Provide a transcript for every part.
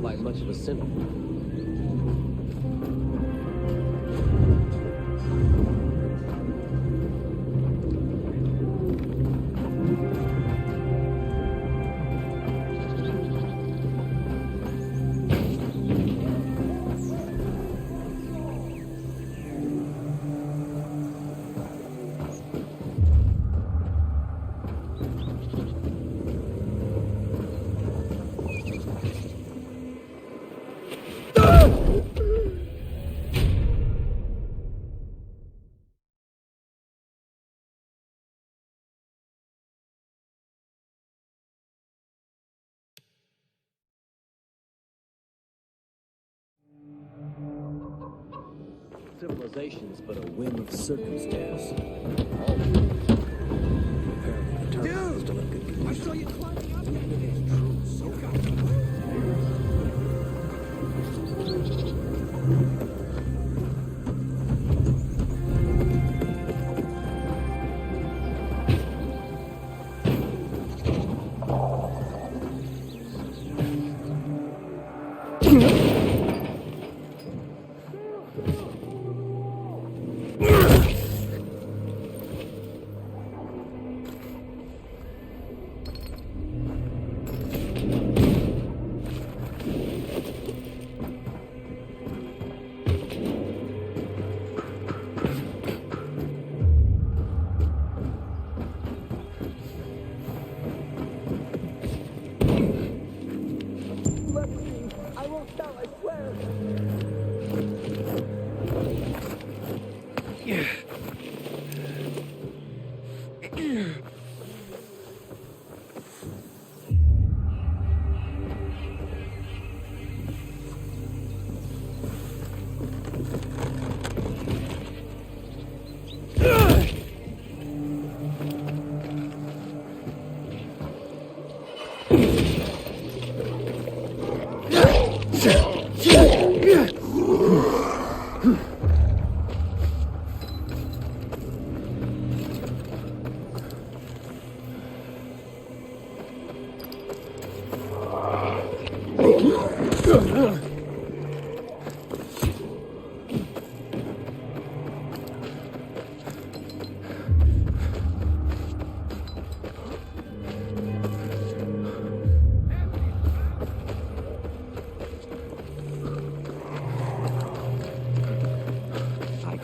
like much of a symbol. Civilization's but a whim of circumstance. Dude! I saw you climbing up there. It's true. So goddamn.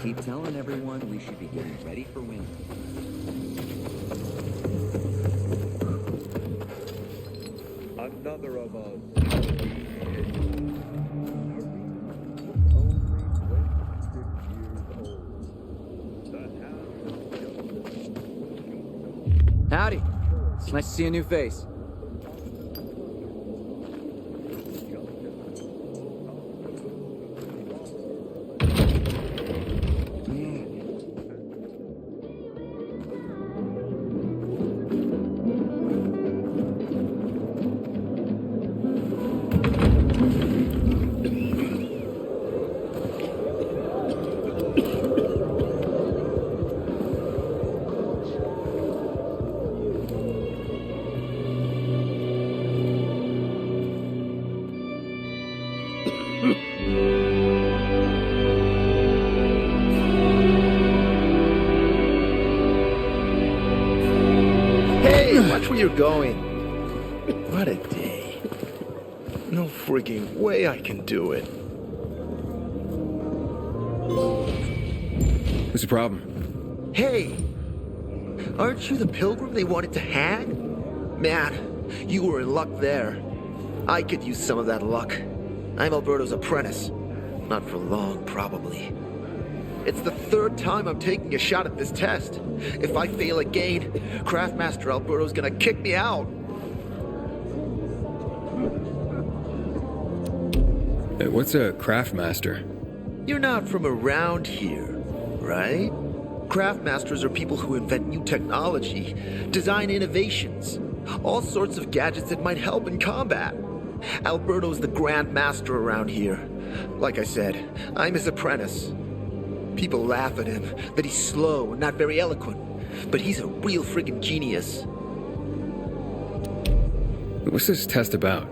Keep telling everyone we should be getting ready for winter. Another of us. Howdy. It's nice to see a new face. Watch where you're going. What a day. No frigging way I can do it. What's the problem? Hey! Aren't you the pilgrim they wanted to hang? Man, you were in luck there. I could use some of that luck. I'm Alberto's apprentice. Not for long, probably. It's the third time I'm taking a shot at this test. If I fail again, Craftmaster Alberto's gonna kick me out. What's a Craftmaster? You're not from around here, right? Craftmasters are people who invent new technology, design innovations, all sorts of gadgets that might help in combat. Alberto's the Grand Master around here. Like I said, I'm his apprentice. People laugh at him, that he's slow and not very eloquent, but he's a real friggin' genius. What's this test about?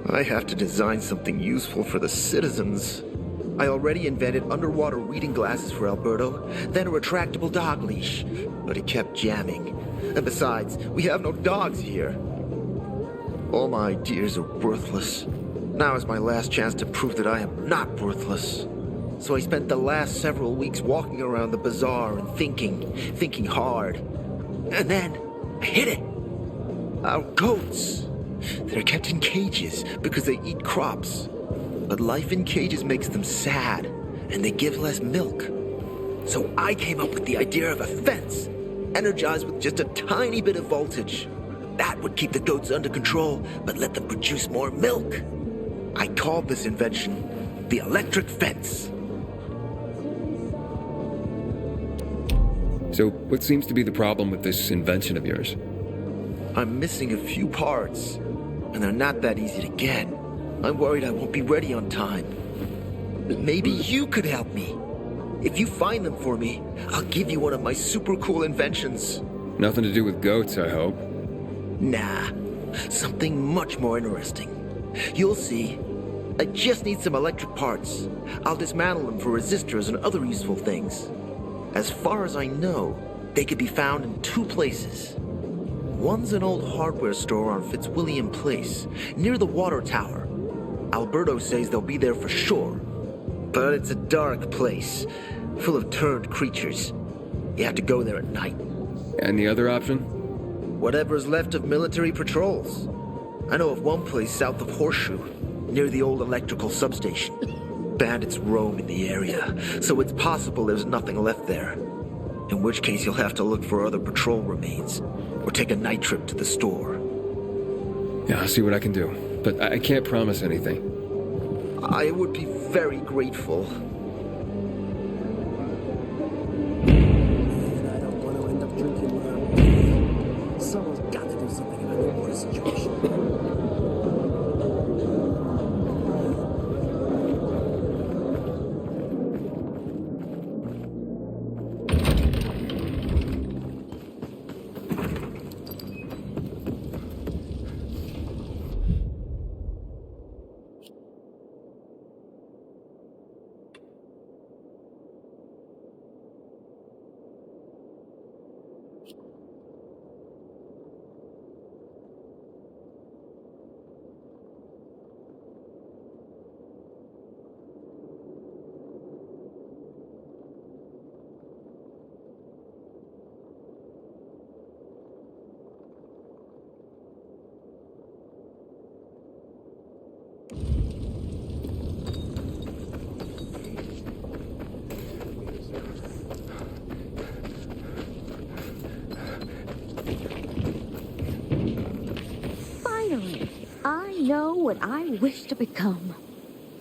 I have to design something useful for the citizens. I already invented underwater reading glasses for Alberto, then a retractable dog leash, but it kept jamming. And besides, we have no dogs here. All my ideas are worthless. Now is my last chance to prove that I am not worthless. So I spent the last several weeks walking around the bazaar and thinking hard. And then, I hit it! Our goats. They're kept in cages because they eat crops. But life in cages makes them sad, and they give less milk. So I came up with the idea of a fence, energized with just a tiny bit of voltage. That would keep the goats under control, but let them produce more milk. I called this invention the electric fence. So, what seems to be the problem with this invention of yours? I'm missing a few parts, and they're not that easy to get. I'm worried I won't be ready on time. But maybe you could help me. If you find them for me, I'll give you one of my super cool inventions. Nothing to do with goats, I hope. Nah, something much more interesting. You'll see. I just need some electric parts. I'll dismantle them for resistors and other useful things. As far as I know, they could be found in two places. One's an old hardware store on Fitzwilliam Place, near the water tower. Alberto says they'll be there for sure. But it's a dark place, full of turned creatures. You have to go there at night. And the other option? Whatever's left of military patrols. I know of one place south of Horseshoe, near the old electrical substation. Bandits roam in the area, so it's possible there's nothing left there. In which case you'll have to look for other patrol remains, or take a night trip to the store. Yeah, I'll see what I can do. But I can't promise anything. I would be very grateful. I don't want to end up drinking where I'm going. Someone's got to do something about the water situation. Finally, I know what I wish to become.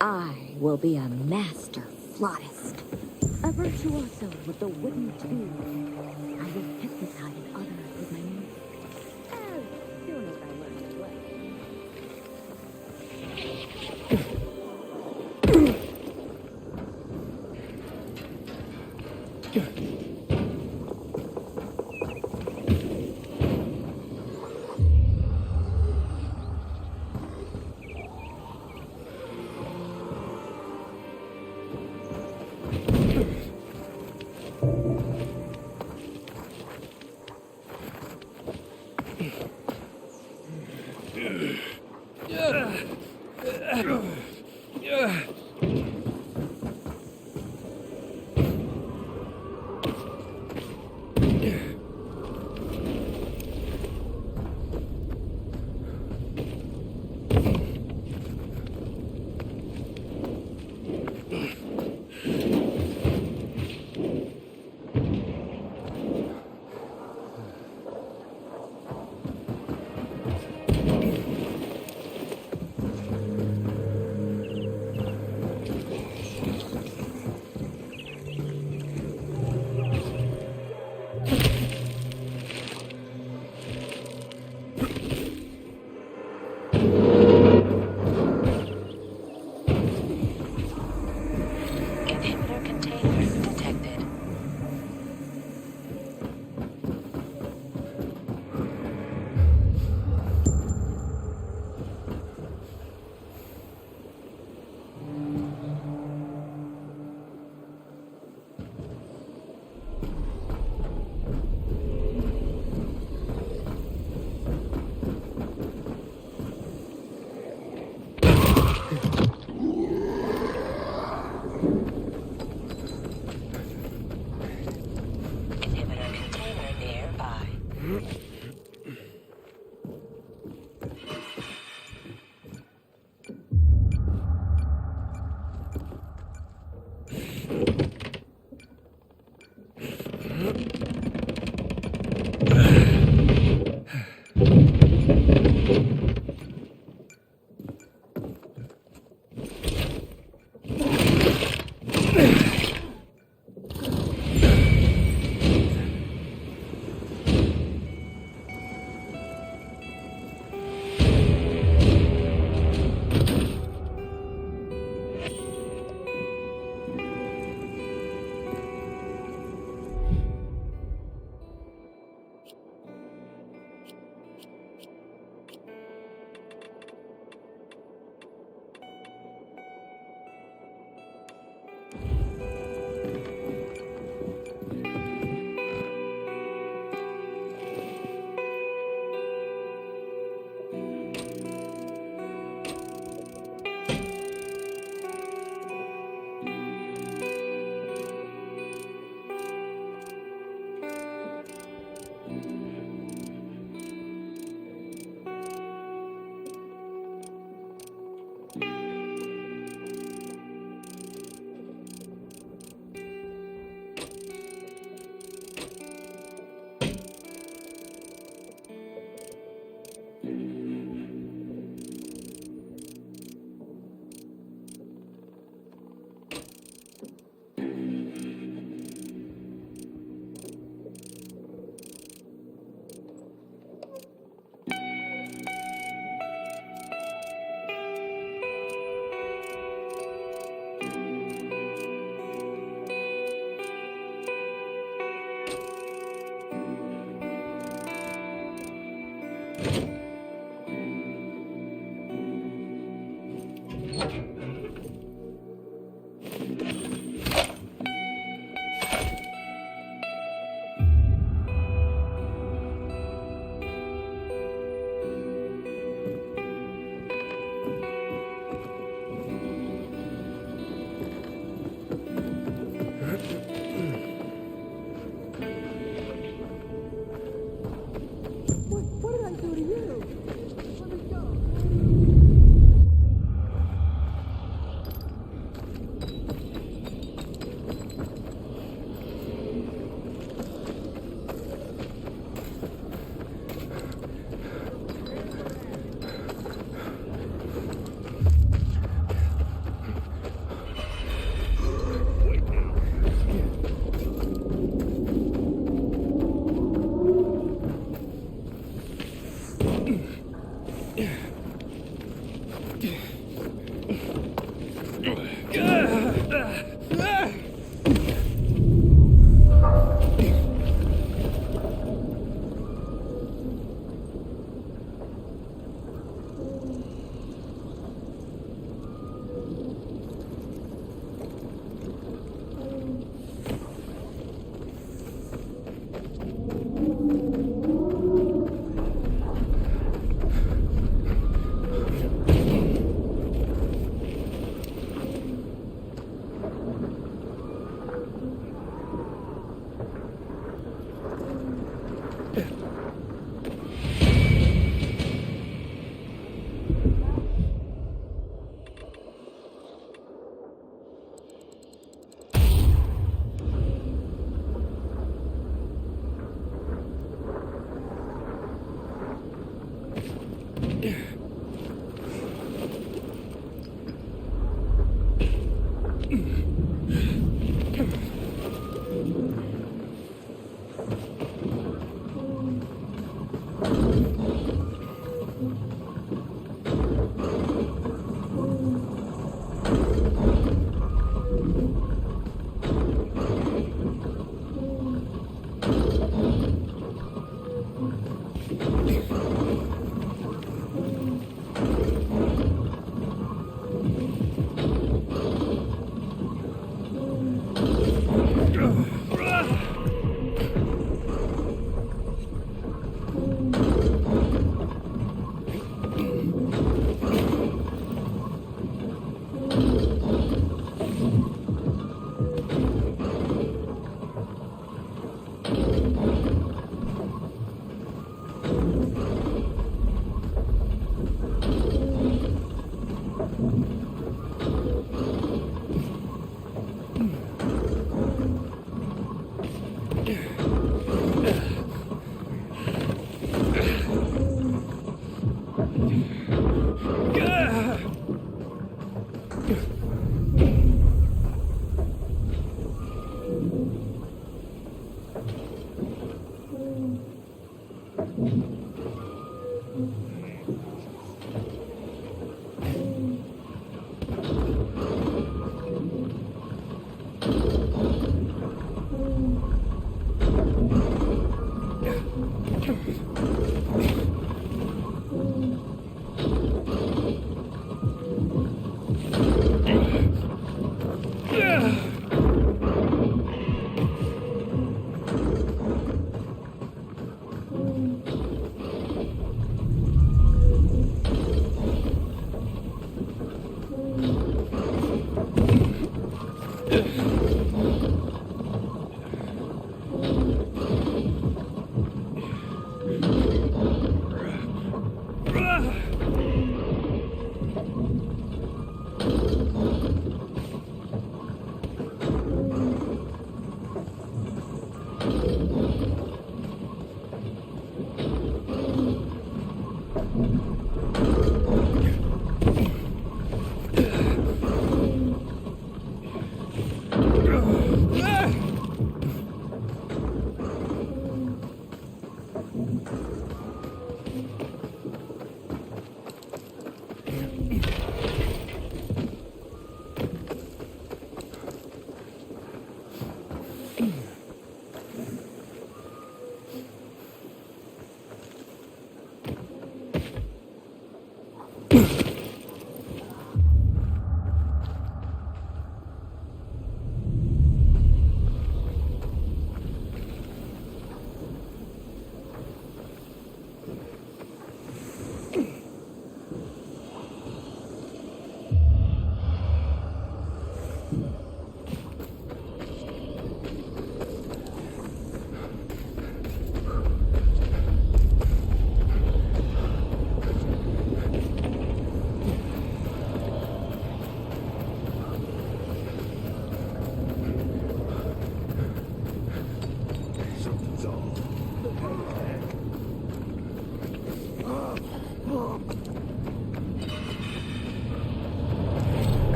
I will be a master flautist, a virtuoso with the wooden tube. I will hypnotize others with my music, as soon as I learn to play. Inhibitor container detected.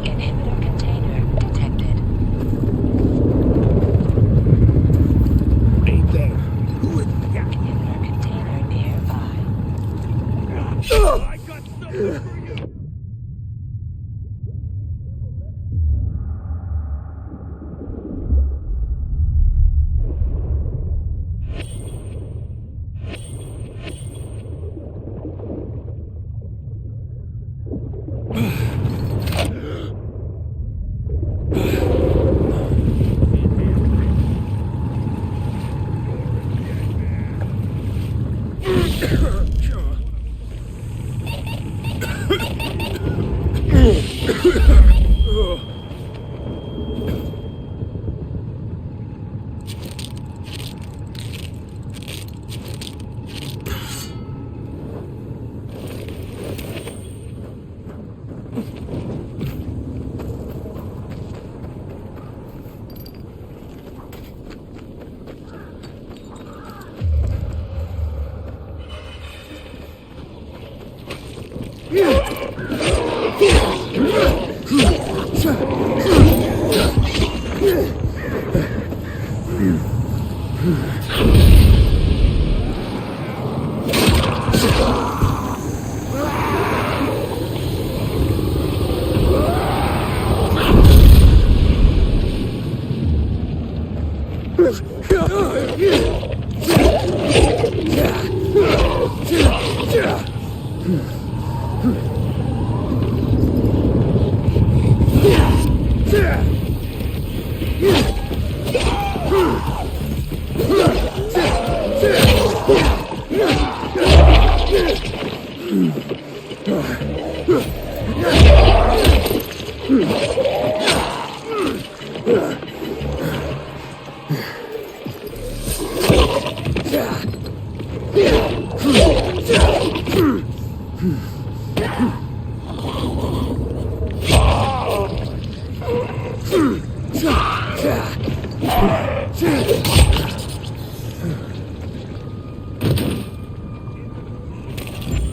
Inhibitor container detected. Ain't that good? Inhibitor container nearby. I got something for you.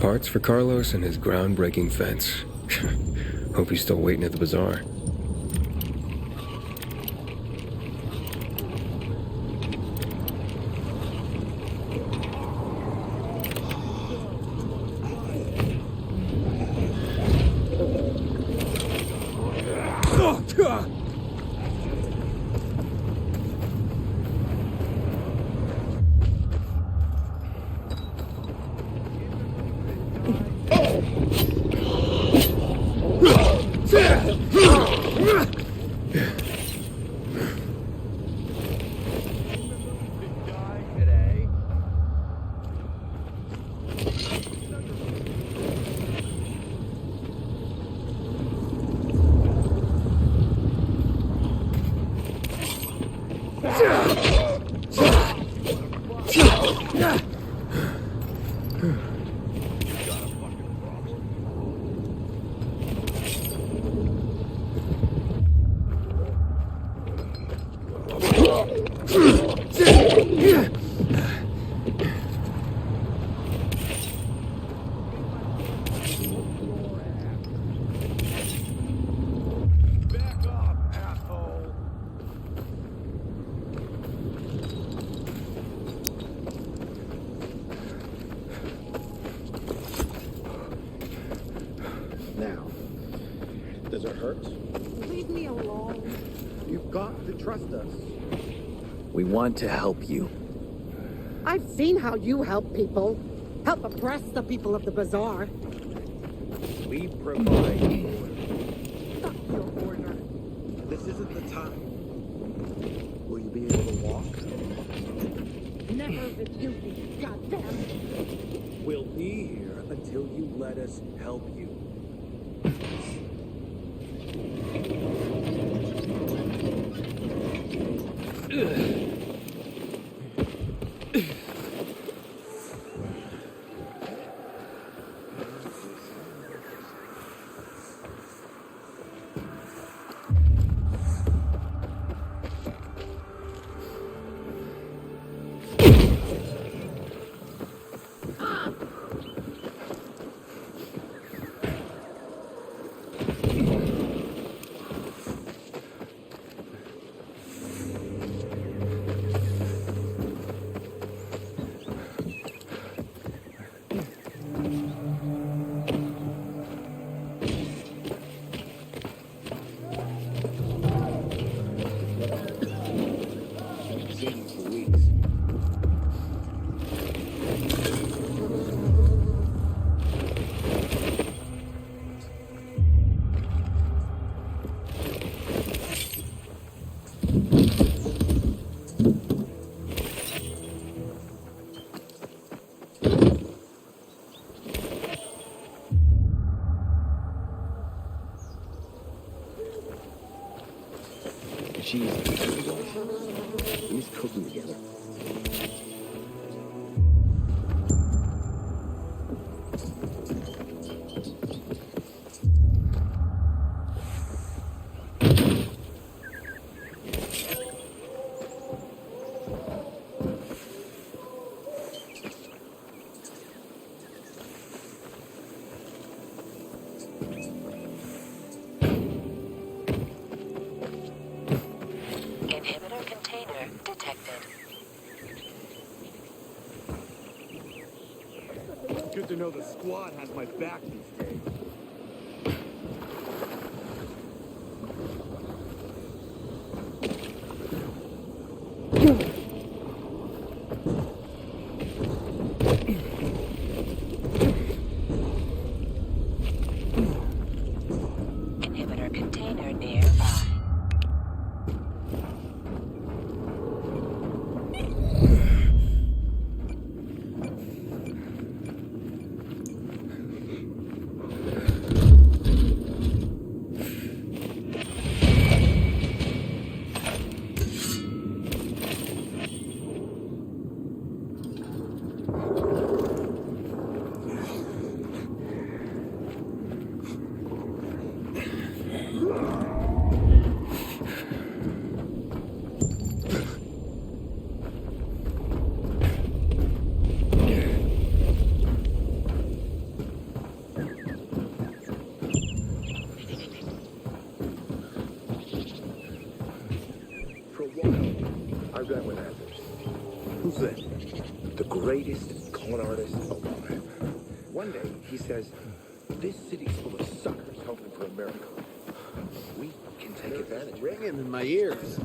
Parts for Carlos and his groundbreaking fence. Hope he's still waiting at the bazaar. Now, does it hurt? Leave me alone. You've got to trust us. We want to help you. I've seen how you help people. Help oppress the people of the bazaar. We provide order. Fuck your order. This isn't the time. Will you be able to walk? Never with you, you goddamn. We'll be here until you let us help you. Cheese. Who's cooking together? Good to know the squad has my back these days. Inhibitor container nearby. For a while, I ran with Anders. Who's that? The greatest con artist alive. One day, he says, this city's full of suckers hoping for a miracle. We can take advantage of it. Ringing in my ears.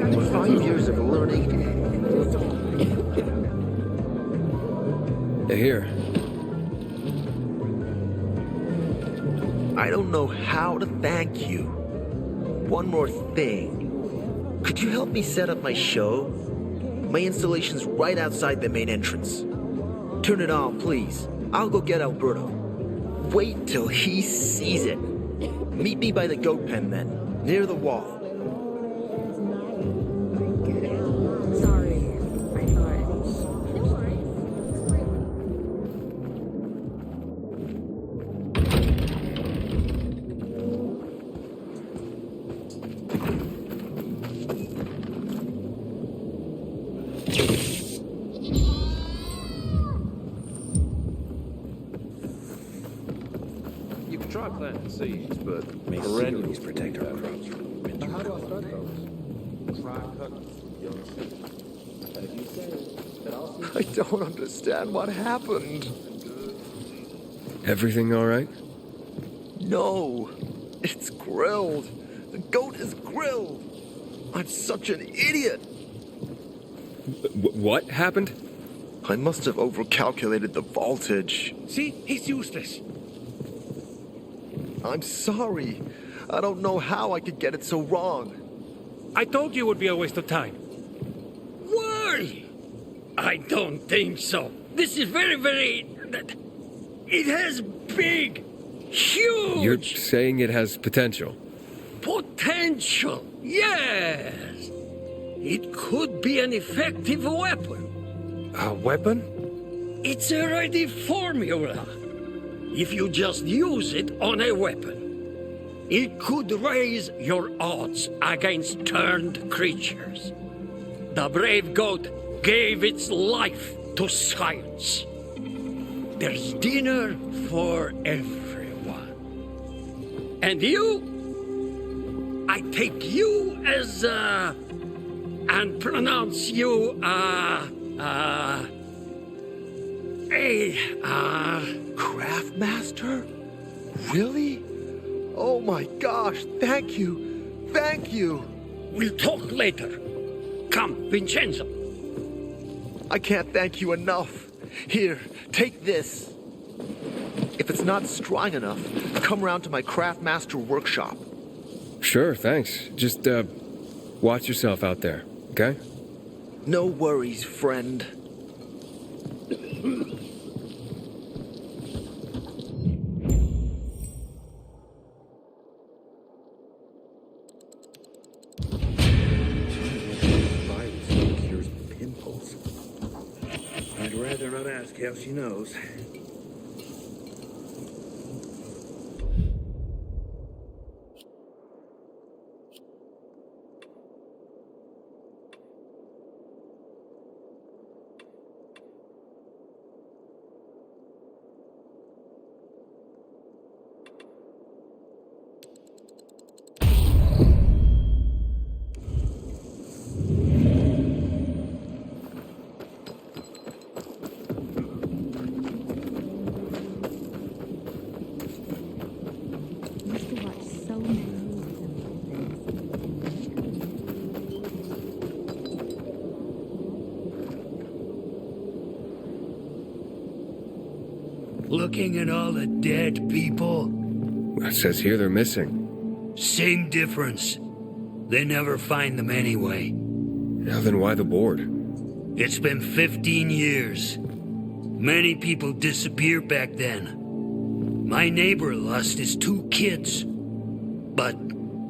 After 5 years of learning, Here. I don't know how to thank you. One more thing. Could you help me set up my show? My installation's right outside the main entrance. Turn it on, please. I'll go get Alberto. Wait till he sees it. Meet me by the goat pen then, near the wall. Sorry, I thought. No worries. You can try planting seeds, but May perennials series protect our crops from from winter. How do I start those? Try cutting young seeds. But if you say that I'll see I don't understand what happened. Everything all right? No, it's grilled. The goat is grilled. I'm such an idiot. What happened? I must have overcalculated the voltage. See? He's useless. I'm sorry. I don't know how I could get it so wrong. I told you it would be a waste of time. Why? I don't think so. This is very... It has big, huge... You're saying it has potential. potential. Yes. It could be an effective weapon. A weapon? It's a ready formula. If you just use it on a weapon, it could raise your odds against turned creatures. The brave goat gave its life to science. There's dinner for everyone. And you? I take you as, and pronounce you, Craftmaster? Really? Oh my gosh, thank you. Thank you. We'll talk later. Come, Vincenzo. I can't thank you enough. Here, take this. If it's not strong enough, come round to my Craftmaster workshop. Sure, thanks. Just, watch yourself out there, okay? No worries, friend. Yeah, she knows. I used to watch so many Looking at all the dead people, It says here they're missing. same difference. They never find them anyway. Now then why the board? It's been 15 years. Many people disappeared back then. My neighbor lost his 2 kids. But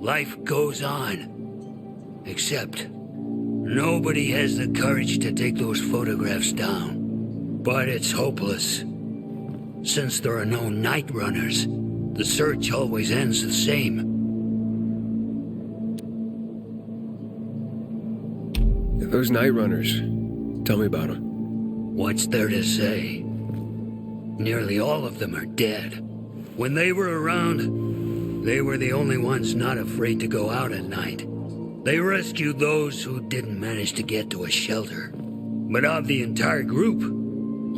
life goes on. Except, nobody has the courage to take those photographs down. But it's hopeless. Since there are no night runners, the search always ends the same. Those night runners. Tell me about them. What's there to say? Nearly all of them are dead. When they were around, they were the only ones not afraid to go out at night. They rescued those who didn't manage to get to a shelter. But of the entire group,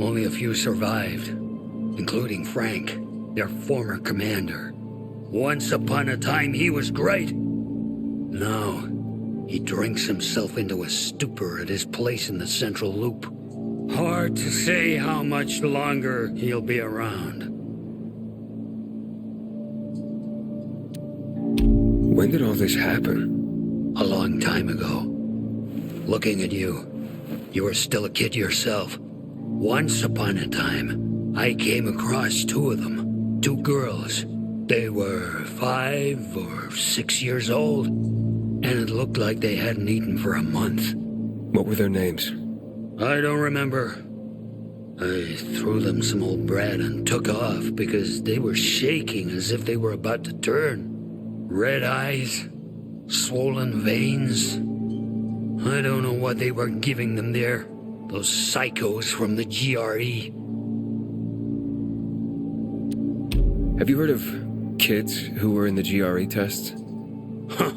only a few survived, including Frank, their former commander. Once upon a time, he was great. Now, he drinks himself into a stupor at his place in the Central Loop. Hard to say how much longer he'll be around. When did all this happen? A long time ago. Looking at you, you were still a kid yourself. Once upon a time, I came across 2 of them. 2 girls. They were 5 or 6 years old, and it looked like they hadn't eaten for a month. What were their names? I don't remember. I threw them some old bread and took off because they were shaking as if they were about to turn. Red eyes, swollen veins. I don't know what they were giving them there. Those psychos from the GRE. Have you heard of kids who were in the GRE tests? Huh.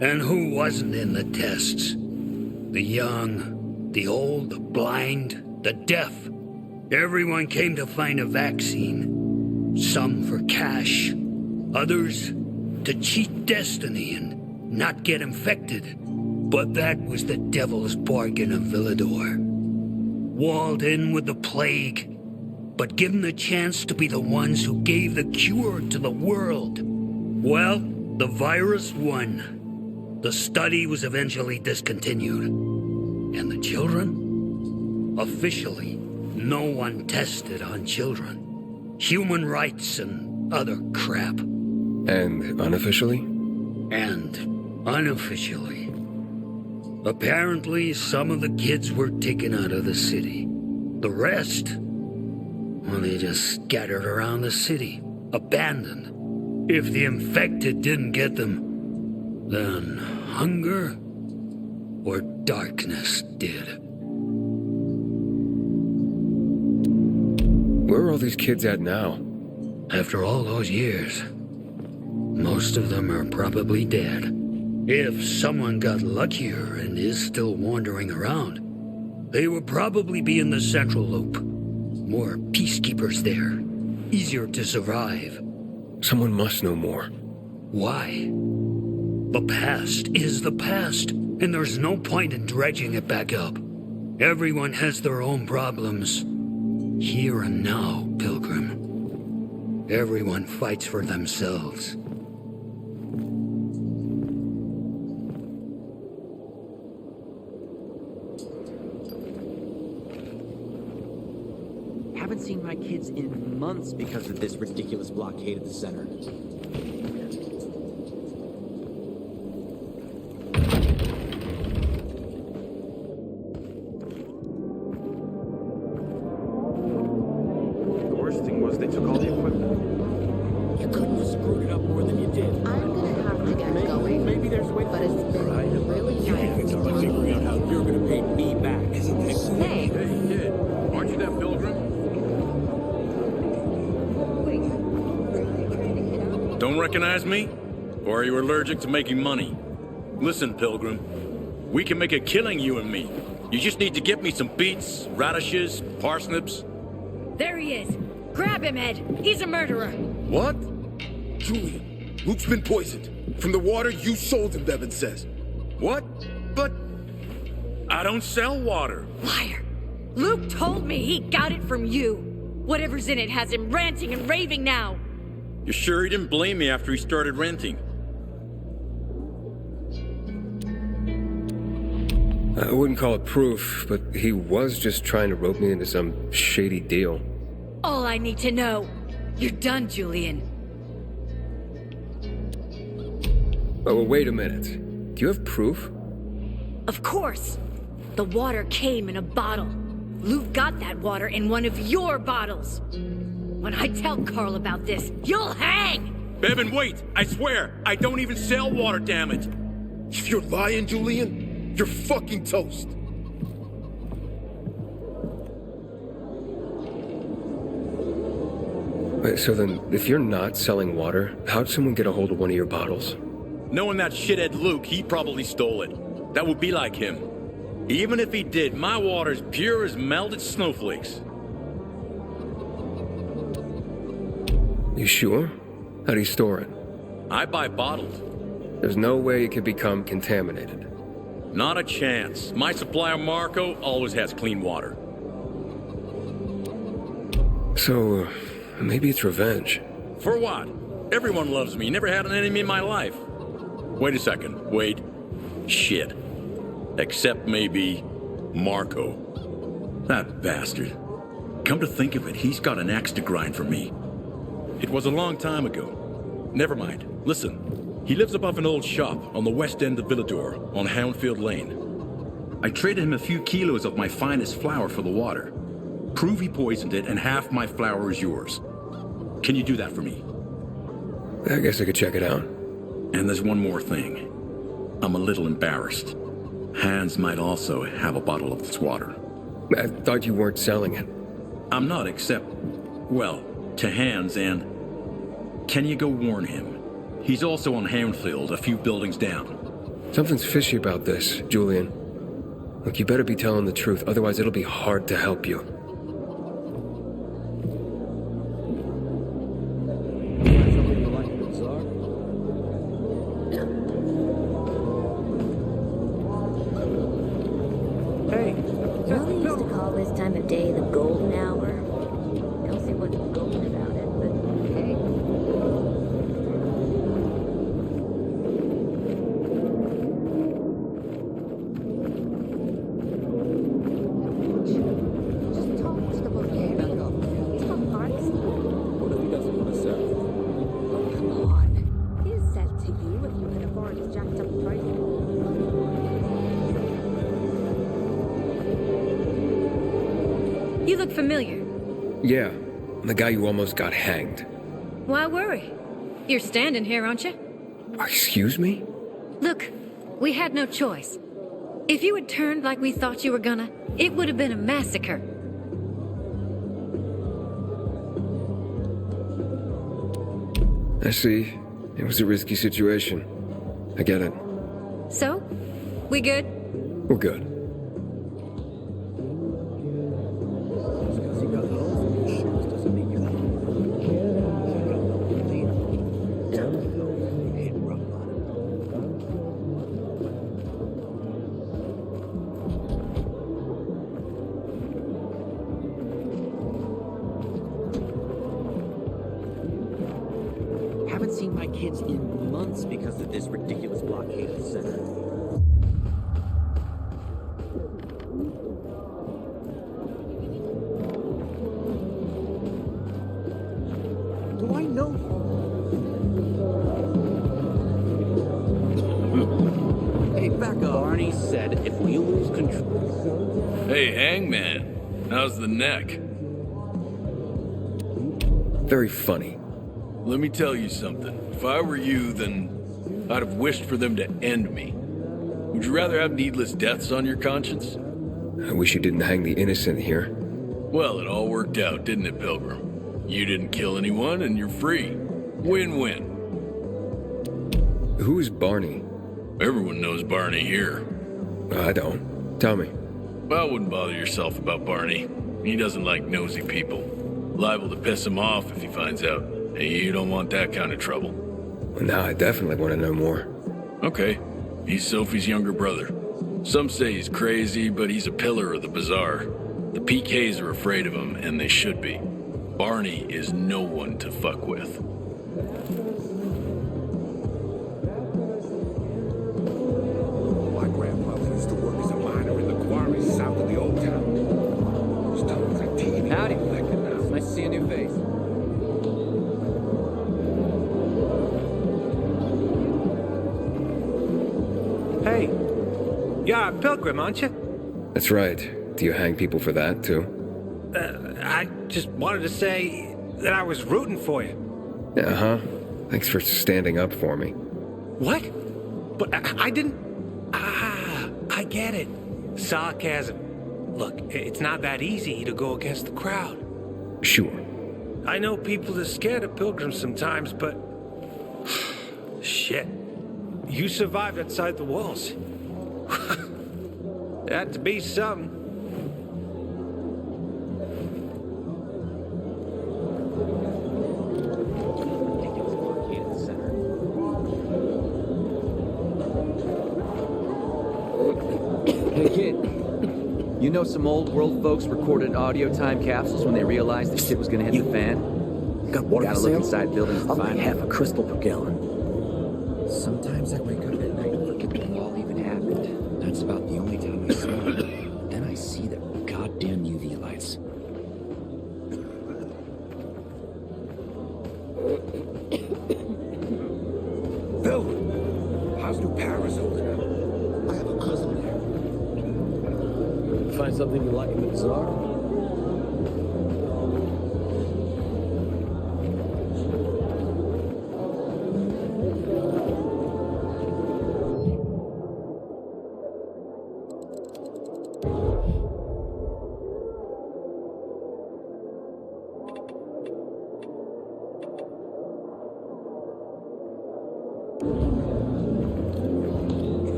And who wasn't in the tests? The young, the old, the blind, the deaf. Everyone came to find a vaccine. Some for cash, others to cheat destiny and not get infected. But that was the devil's bargain of Villador. Walled in with the plague, but given the chance to be the ones who gave the cure to the world. Well, the virus won. The study was eventually discontinued. And the children? Officially, no one tested on children. Human rights and other crap. And unofficially? And unofficially. Apparently, some of the kids were taken out of the city. The rest, well, they just scattered around the city, abandoned. If the infected didn't get them, then hunger or darkness did. Where are all these kids at now? After all those years, most of them are probably dead. If someone got luckier and is still wandering around, they would probably be in the Central Loop. More peacekeepers there. Easier to survive. Someone must know more. Why? The past is the past, and there's no point in dredging it back up. Everyone has their own problems. Here and now, Pilgrim. Everyone fights for themselves. Haven't seen my kids in months because of this ridiculous blockade at the center. worst thing was they took all the equipment. You couldn't have screwed it up more than you did. I'm gonna have to get going. Maybe there's way. But it's been really nice. Start figuring out how you're gonna pay me back. Hey, Hey, kid, aren't you that pilgrim? Don't recognize me? Or are you allergic to making money? Listen, Pilgrim. We can make a killing, you and me. You just need to get me some beets, radishes, parsnips. There he is. Grab him, Ed. He's a murderer. What? Julian, Luke's been poisoned. From the water you sold him, Bevan says. What? But I don't sell water. Liar. Luke told me he got it from you. Whatever's in it has him ranting and raving now. You sure he didn't blame me after he started renting? I wouldn't call it proof, but he was just trying to rope me into some shady deal. All I need to know. You're done, Julian. Oh, well, wait a minute. Do you have proof? Of course. The water came in a bottle. Luke got that water in one of your bottles. When I tell Carl about this, you'll hang! Bevan, wait! I swear, I don't even sell water, damn it! If you're lying, Julian, you're fucking toast. Wait, so then, if you're not selling water, how'd someone get a hold of one of your bottles? Knowing that shithead Luke, he probably stole it. That would be like him. Even if he did, my water's pure as melted snowflakes. You sure? How do you store it? I buy bottled. There's no way it could become contaminated. Not a chance. My supplier, Marco, always has clean water. So, maybe it's revenge. For what? Everyone loves me. Never had an enemy in my life. Wait a second. Wait. Shit. Except maybe Marco. That bastard. Come to think of it, he's got an axe to grind for me. It was a long time ago. Never mind. Listen. He lives above an old shop on the west end of Villador on Houndfield Lane. I traded him a few kilos of my finest flour for the water. Prove he poisoned it and half my flour is yours. Can you do that for me? I guess I could check it out. And there's one more thing. I'm a little embarrassed. Hans might also have a bottle of this water. I thought you weren't selling it. I'm not, except, well, to Hans and... Can you go warn him? He's also on Houndfield, a few buildings down. Something's fishy about this, Julian. Look, you better be telling the truth, otherwise it'll be hard to help you. Willie used to call this time of day the golden hour. Don't see what's golden about it, but hey. Just talk to the bookkeeper. Talk parts. What if he doesn't want to sell? Come on. He'll sell to you if you can afford his jacked up price. You look familiar. Yeah, I'm the guy who almost got hanged. Why worry? You're standing here, aren't you? Excuse me? Look, we had no choice. If you had turned like we thought you were gonna, it would have been a massacre. I see. It was a risky situation. I get it. So, we good? We're good. Because you got holes in your shoes doesn't mean you're not. Hit rock bottom. Haven't seen my kids in months because of this ridiculous blockade of the center. Do I know you? Hey, back up. Barney said if we lose control... Hey, Hangman. How's the neck? Very funny. Let me tell you something. If I were you, then I'd have wished for them to end me. Would you rather have needless deaths on your conscience? I wish you didn't hang the innocent here. Well, it all worked out, didn't it, Pilgrim? You didn't kill anyone, and you're free. Win-win. Who's Barney? Everyone knows Barney here. I don't. Tell me. Well, wouldn't bother yourself about Barney. He doesn't like nosy people. Liable to piss him off if he finds out. And you don't want that kind of trouble. Well, now I definitely want to know more. Okay. He's Sophie's younger brother. Some say he's crazy, but he's a pillar of the bazaar. The PKs are afraid of him, and they should be. Barney is no one to fuck with. My grandfather used to work as a miner in the quarries south of the old town. Still looks like teeny. Howdy. Now. Nice to see a new face. Hey, you're a pilgrim, aren't you? That's right. Do you hang people for that, too? I just wanted to say that I was rooting for you. Uh-huh. Thanks for standing up for me. What? But I didn't... Ah, I get it. Sarcasm. Look, it's not that easy to go against the crowd. Sure. I know people are scared of pilgrims sometimes, but... Shit. You survived outside the walls. It had to be something. Hey, kid. You know some old world folks recorded audio time capsules when they realized the shit was gonna hit the fan? Got water Gotta for look sale? inside buildings to I'll find pay half a them. crystal per gallon. Sometimes I wake up at night and forget that it all even happened. That's about the only time I sleep. Then I see the goddamn UV lights. Bill, how's New Paris holding up? I have a cousin there. Find something you like in the bazaar?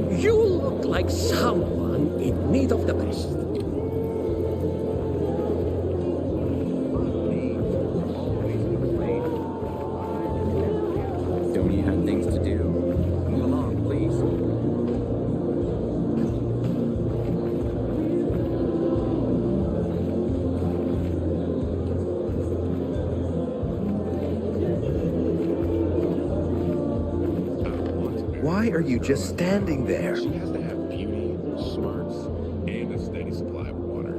You look like someone in need of the best. Don't you have things to do? Move along, please. Why are you just standing there? She has to have beauty, smarts, and a steady supply of water.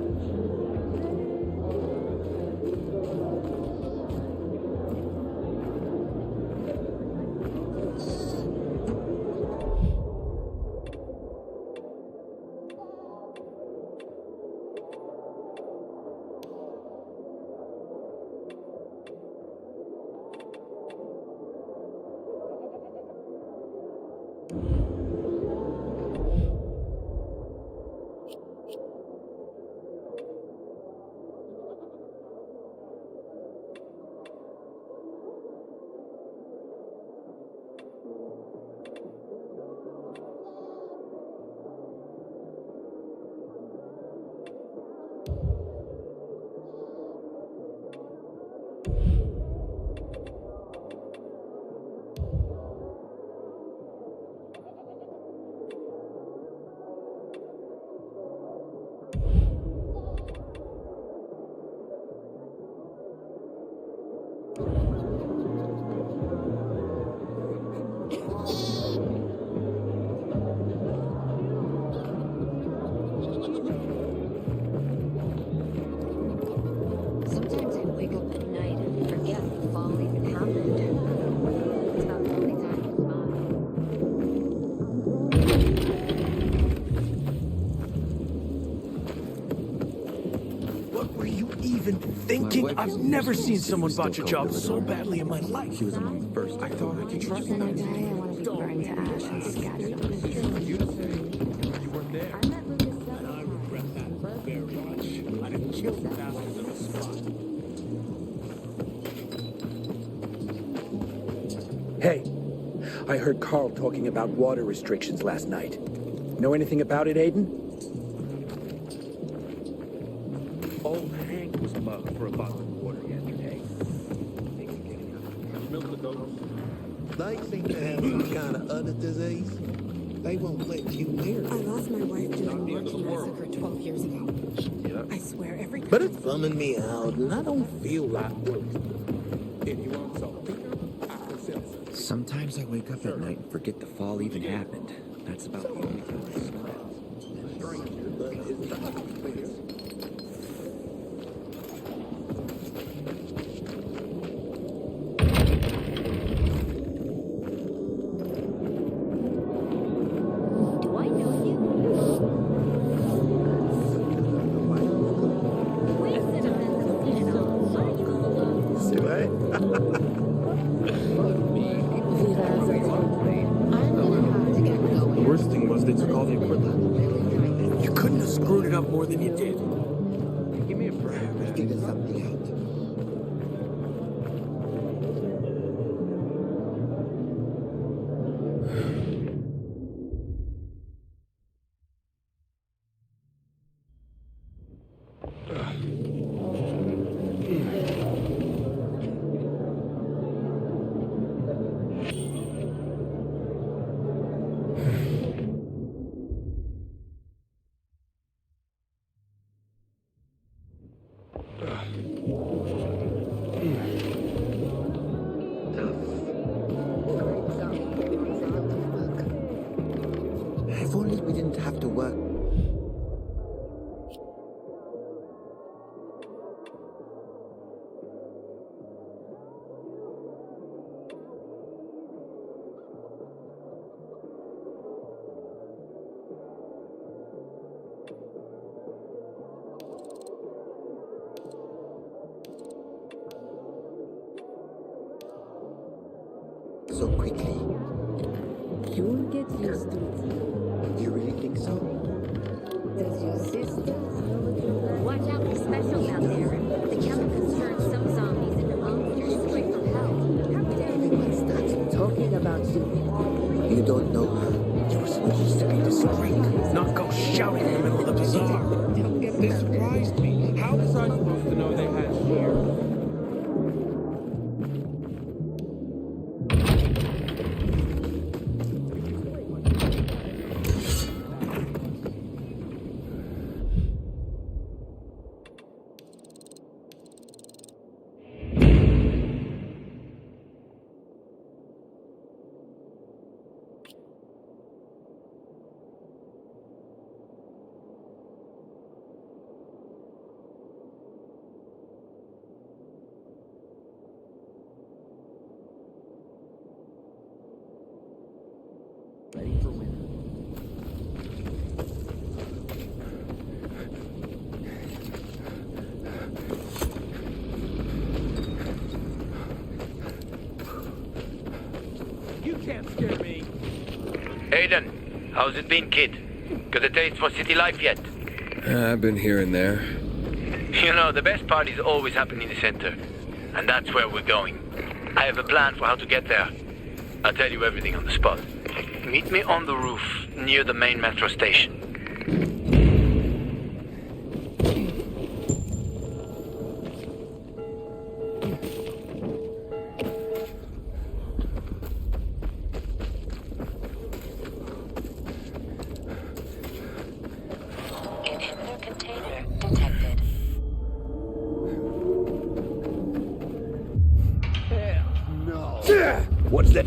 Sometimes I wake up at night and forget the fall even happened. It's about the only time I smile. What were you even thinking? thinking? I've never seen someone botch a job so badly in my life. She was among the first. I thought I could trust When I her. die, I want to be burned to ash and scattered on the street. You weren't there. And I regret that very much. I didn't kill the bastards on the spot. Hey, I heard Carl talking about water restrictions last night. Know anything about it, Aiden? Old Hank was mugged for a bottle of water yesterday. Milk the goats. They seem to have some kind of other disease. They won't let you near I them. lost my wife during the March massacre 12 years ago. Yep. I swear every time. But it's bumming me out, and I don't feel like working. If you want some Peter, I can sell some. Sometimes I wake up at night and forget the fall even happened. That's about the only time I smile. Stranger, but his dog is clear. Do I know you? We citizens of Citadel, are you alone? The worst thing was they took all the equipment. You couldn't have screwed it up more than you did. Give me a break, man. Figure something out. If only we didn't have to work. So quickly. You'll get used to it. You really think so? Does your sister? Watch out for specials out there. The chemicals turned some zombies into monsters straight from hell. How dare Everyone starts Talking about you. You don't know her. You were supposed to be discreet, not go shouting in the middle of the bazaar. This surprised me. How was I supposed to know they had here? Ready for winter. You can't scare me. Aiden, how's it been, kid? Got a taste for city life yet? I've been here and there. You know, the best parties always happen in the center. And that's where we're going. I have a plan for how to get there. I'll tell you everything on the spot. Meet me on the roof, near the main metro station. Inhibitor container detected. No. What's that?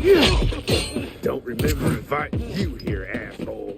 Don't remember inviting you here, asshole.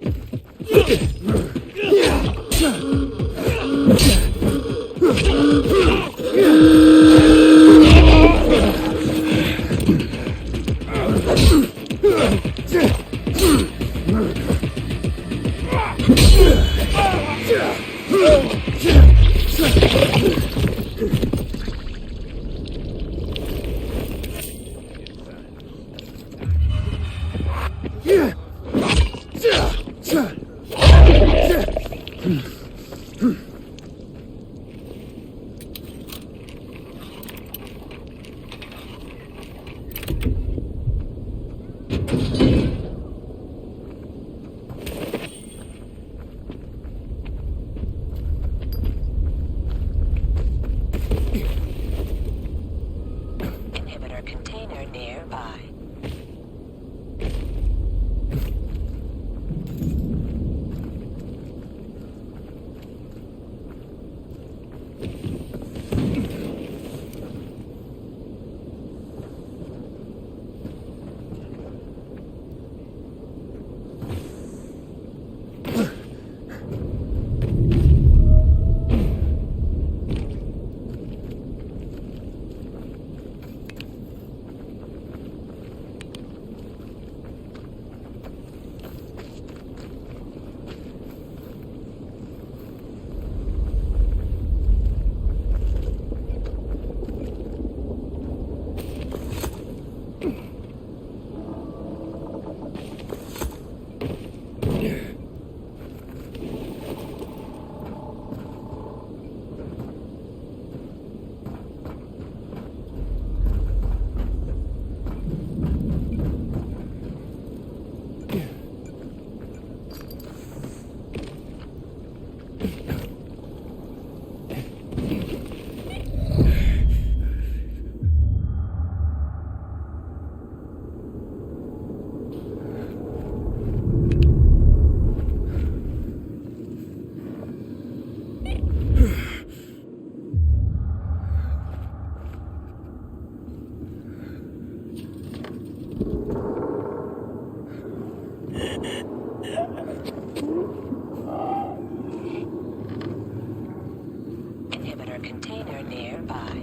nearby.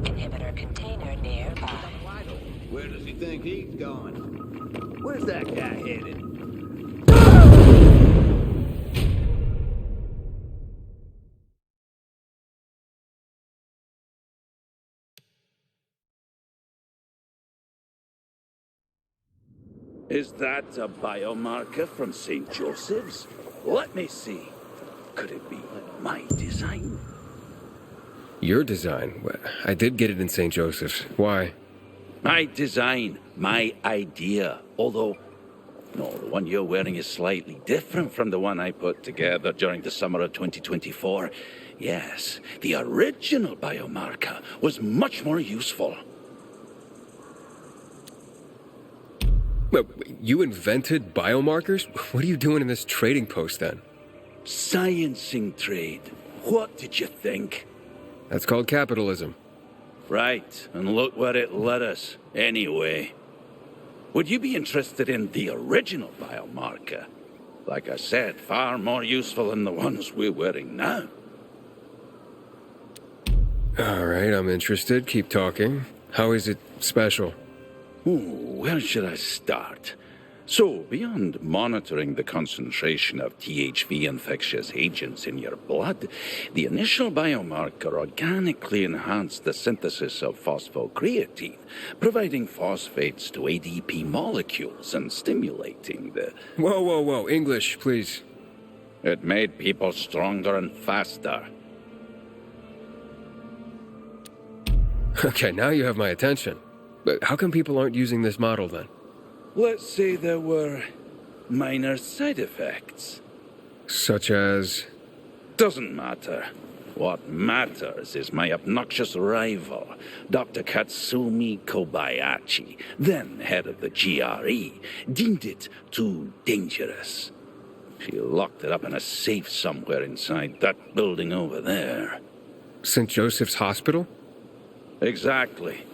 Inhibitor container nearby. Where does he think he's going? Where's that guy headed? Is that a biomarker from St. Joseph's? Let me see. Could it be my design? Your design? Well, I did get it in St. Joseph's. Why? My design, my idea. Although, no, the one you're wearing is slightly different from the one I put together during the summer of 2024. Yes, the original biomarker was much more useful. Well, you invented biomarkers? What are you doing in this trading post then? Sciencing trade. What did you think? That's called capitalism. Right, and look where it led us, anyway. Would you be interested in the original biomarker? Like I said, far more useful than the ones we're wearing now. All right, I'm interested. Keep talking. How is it special? Ooh, where should I start? So, beyond monitoring the concentration of THV infectious agents in your blood, the initial biomarker organically enhanced the synthesis of phosphocreatine, providing phosphates to ADP molecules and stimulating the... Whoa. English, please. It made people stronger and faster. Okay, now you have my attention. But how come people aren't using this model then? Let's say there were minor side effects. Such as? Doesn't matter. What matters is my obnoxious rival, Dr. Katsumi Kobayashi, then head of the GRE, deemed it too dangerous. She locked it up in a safe somewhere inside that building over there. St. Joseph's Hospital? Exactly.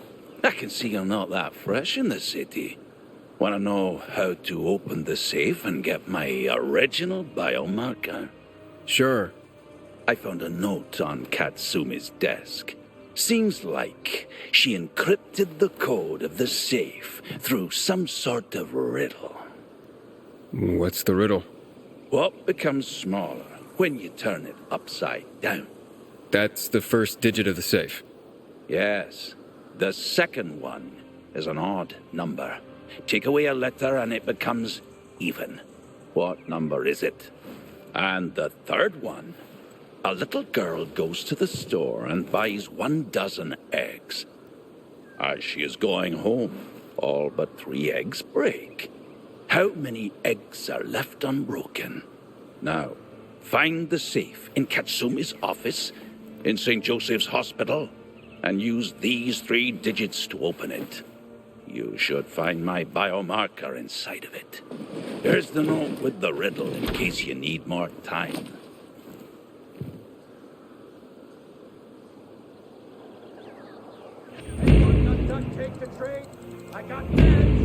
I can see you're not that fresh in the city. Want to know how to open the safe and get my original biomarker? Sure. I found a note on Katsumi's desk. Seems like she encrypted the code of the safe through some sort of riddle. What's the riddle? What becomes smaller when you turn it upside down? That's the first digit of the safe. Yes. The second one is an odd number. Take away a letter and it becomes even. What number is it? And the third one? A little girl goes to the store and buys 12 eggs. As she is going home, all but 3 eggs break. How many eggs are left unbroken? Now, find the safe in Katsumi's office, in St. Joseph's Hospital, and use these 3 digits to open it. You should find my biomarker inside of it. Here's the note with the riddle in case you need more time. Anyone got duct tape to trade? I got meds.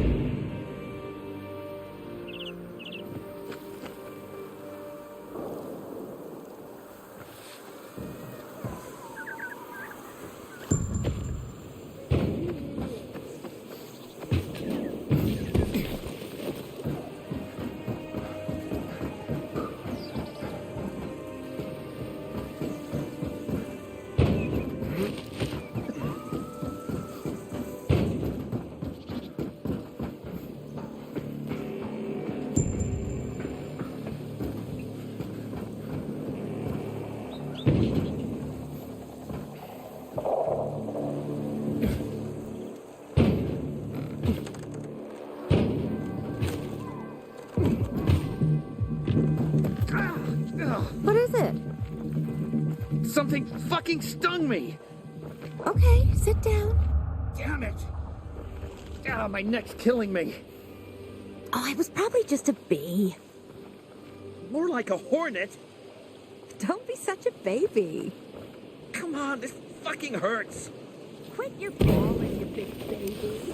What is it? Something fucking stung me! Okay, sit down. Damn it! Ah, my neck's killing me. Oh, it was probably just a bee. More like a hornet. Don't be such a baby. Come on, this fucking hurts. Quit your bawling, you big baby.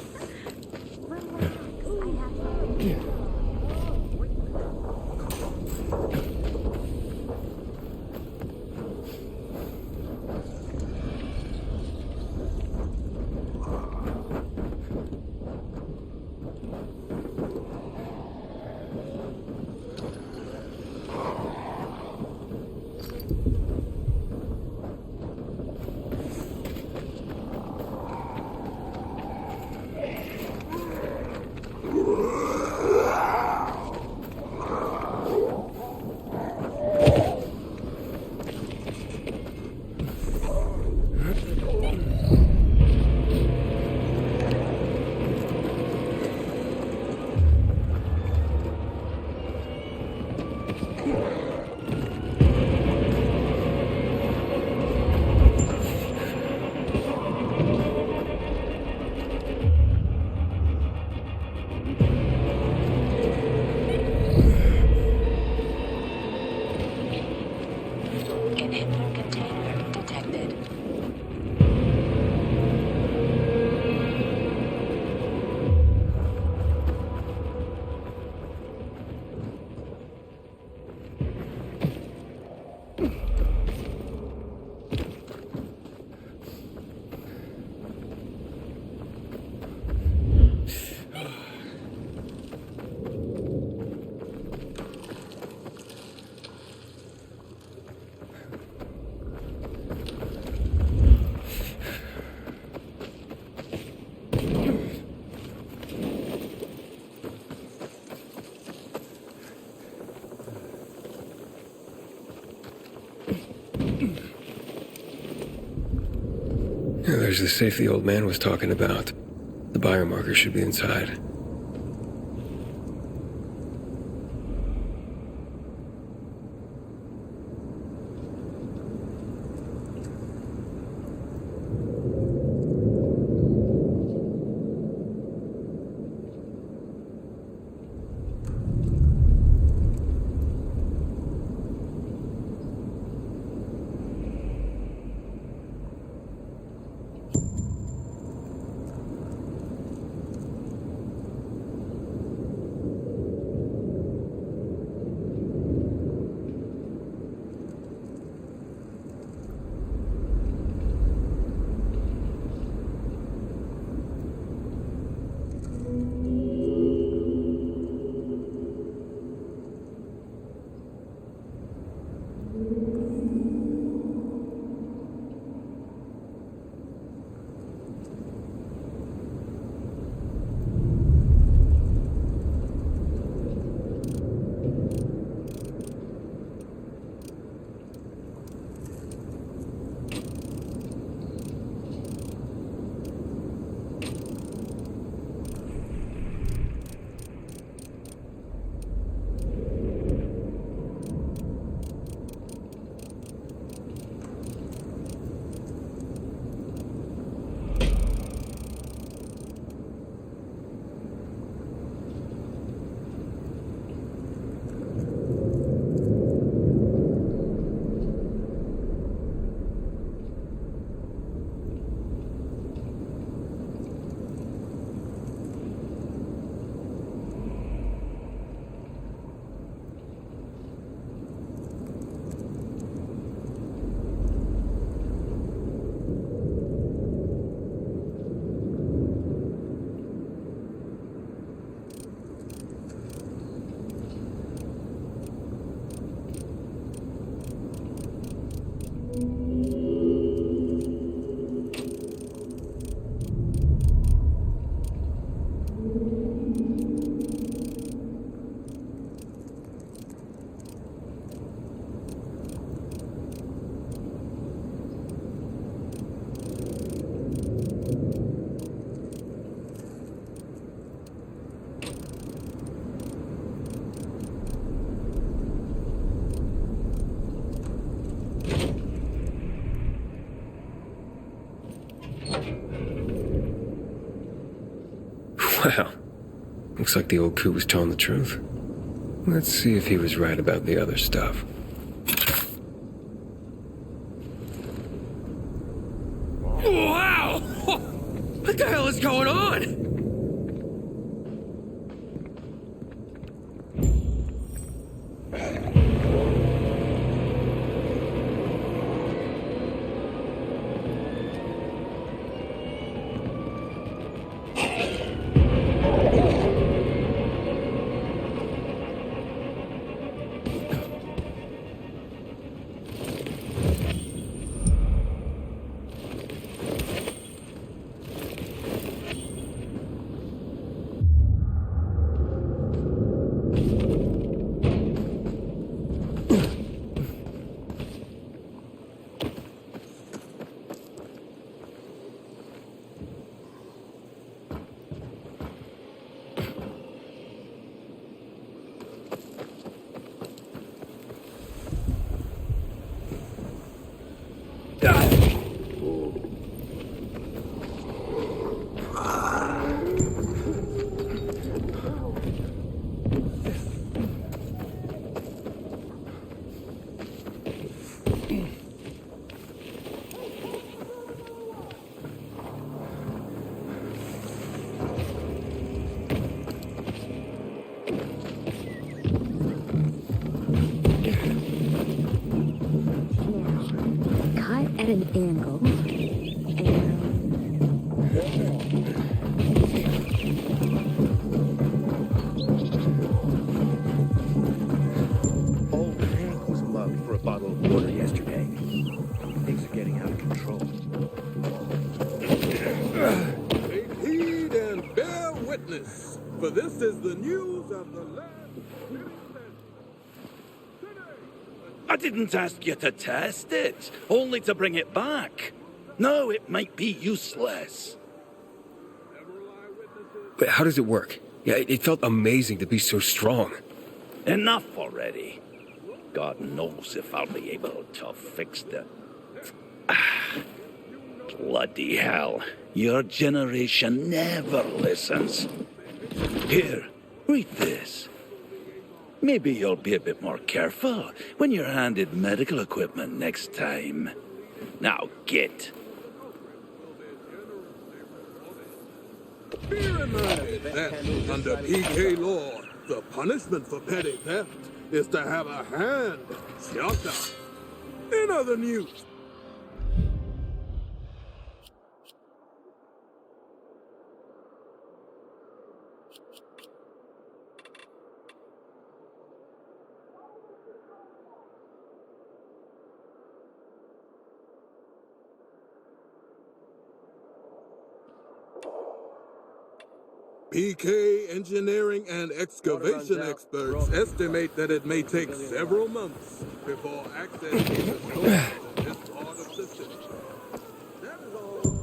Inhibitor container detected. There's the safe the old man was talking about. The biomarker should be inside. Well, looks like the old coot was telling the truth. Let's see if he was right about the other stuff. Wow! What the hell is going on? At an angle. Old Hank was mugged for a bottle of water yesterday. Things are getting out of control. Take heed and bear witness, for this is the news of the land. I didn't ask you to test it, only to bring it back. No, it might be useless. But how does it work? Yeah, it felt amazing to be so strong. Enough already. God knows if I'll be able to fix it. Bloody hell. Your generation never listens. Here, read this. Maybe you'll be a bit more careful when you're handed medical equipment next time. Now get. Bear in mind that under PK law, the punishment for petty theft is to have a hand shot off. In other news, PK engineering and excavation experts estimate that it may take several months before access is restored to this part of the city. That is all.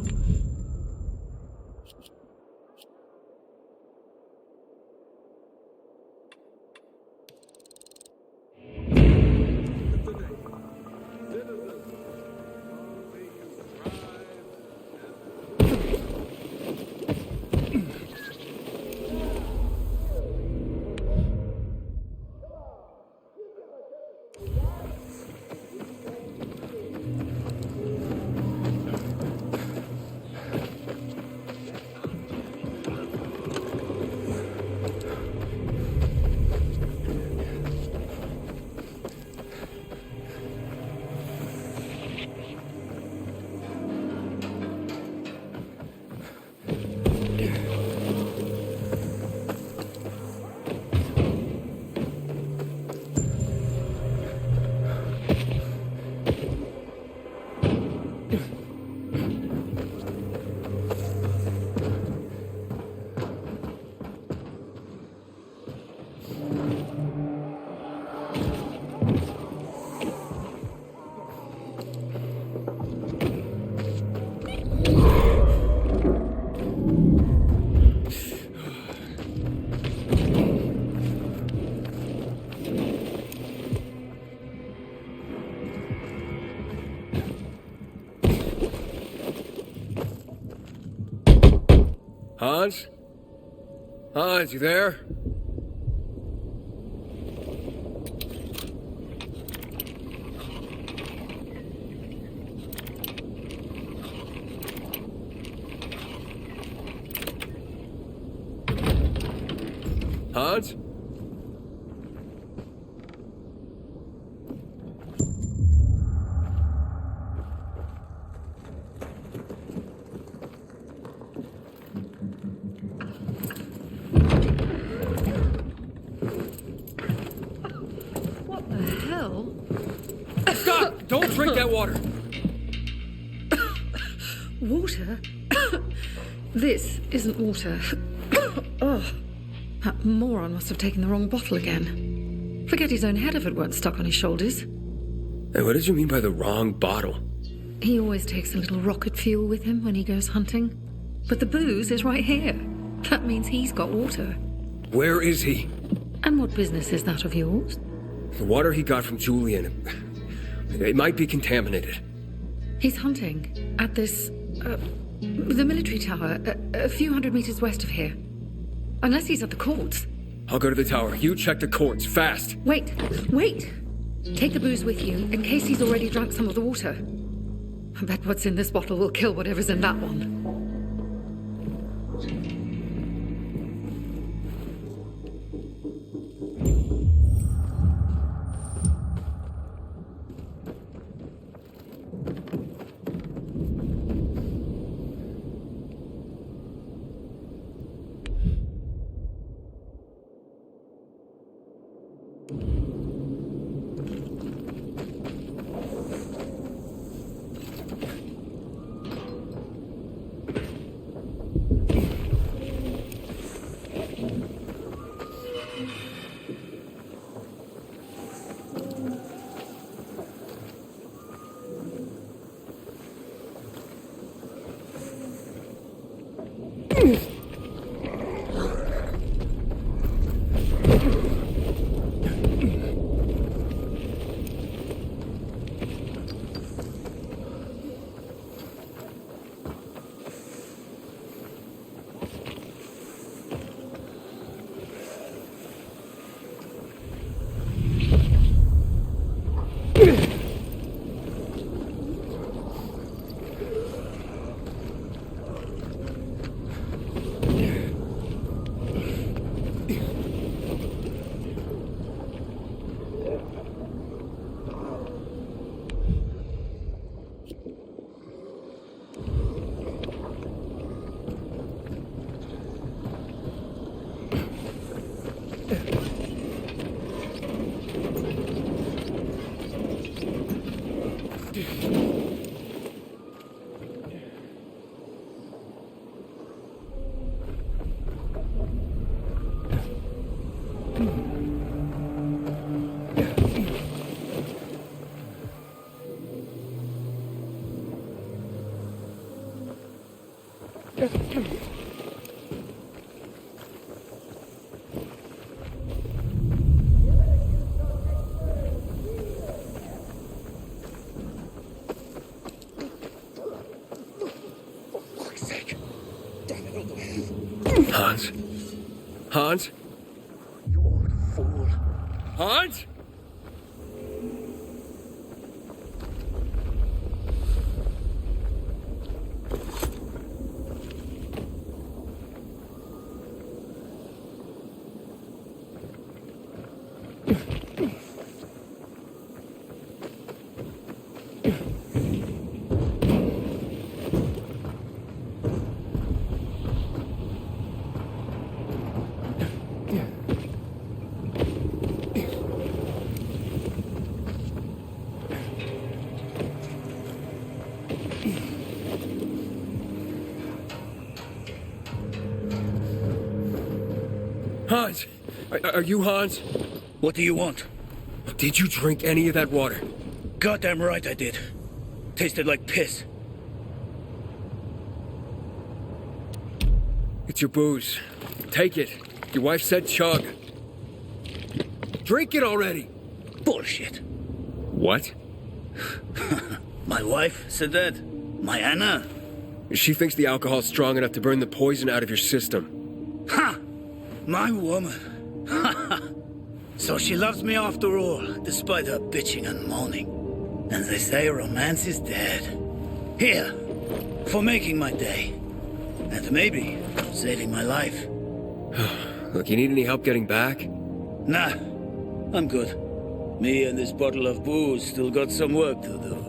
Hans? Hans, you there? Hans? What the hell? Stop! Don't drink that water! Water? This isn't water. Oh, that moron must have taken the wrong bottle again. Forget his own head if it weren't stuck on his shoulders. Hey, what did you mean by the wrong bottle? He always takes a little rocket fuel with him when he goes hunting. But the booze is right here. That means he's got water. Where is he? And what business is that of yours? The water he got from Julian. It might be contaminated. He's hunting at this, the military tower, a few hundred meters west of here. Unless he's at the courts. I'll go to the tower. You check the courts, fast. Wait! Take the booze with you, in case he's already drunk some of the water. I bet what's in this bottle will kill whatever's in that one. Hans? Hans? You old fool. Hans? Hans! Are you Hans? What do you want? Did you drink any of that water? Goddamn right I did. Tasted like piss. It's your booze. Take it. Your wife said chug. Drink it already! Bullshit. What? My wife said that? My Anna? She thinks the alcohol's strong enough to burn the poison out of your system. Ha! My woman. So she loves me after all, despite her bitching and moaning. And they say romance is dead. Here, for making my day. And maybe saving my life. Look, you need any help getting back? Nah, I'm good. Me and this bottle of booze still got some work to do.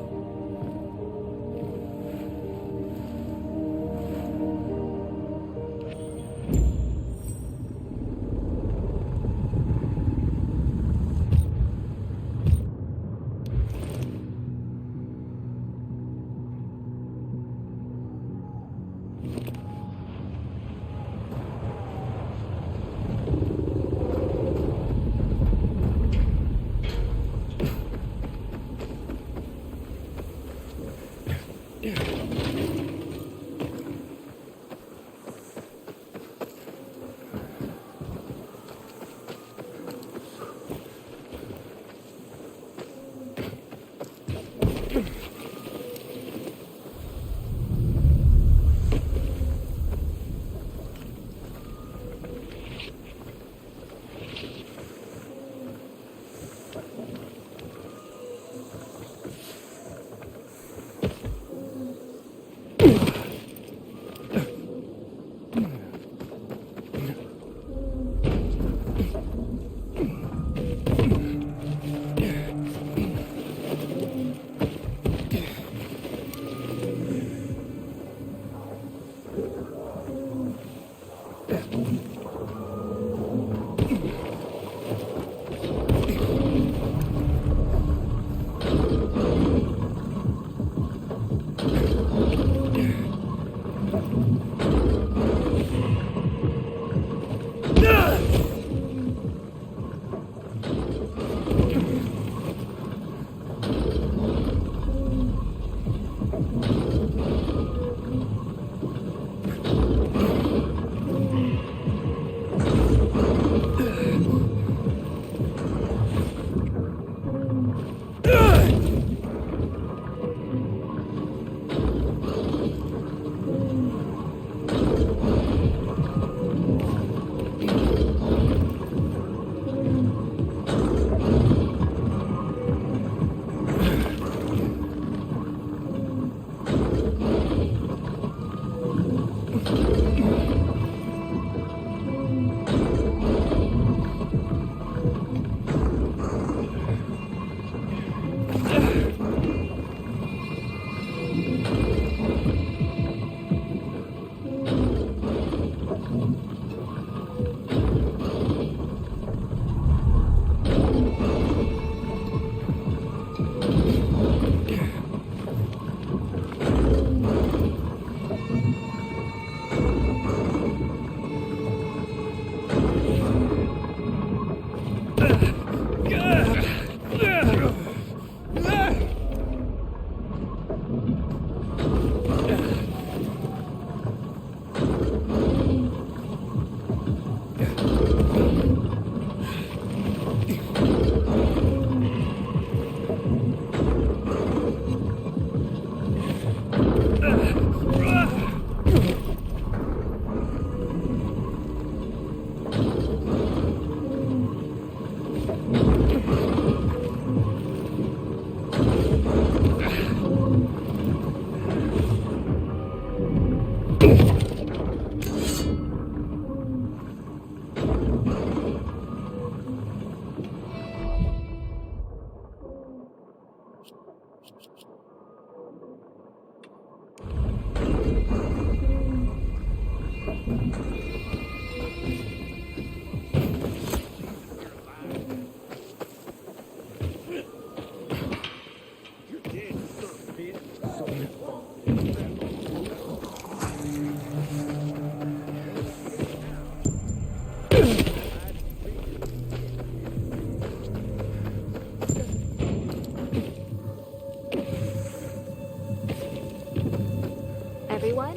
Everyone,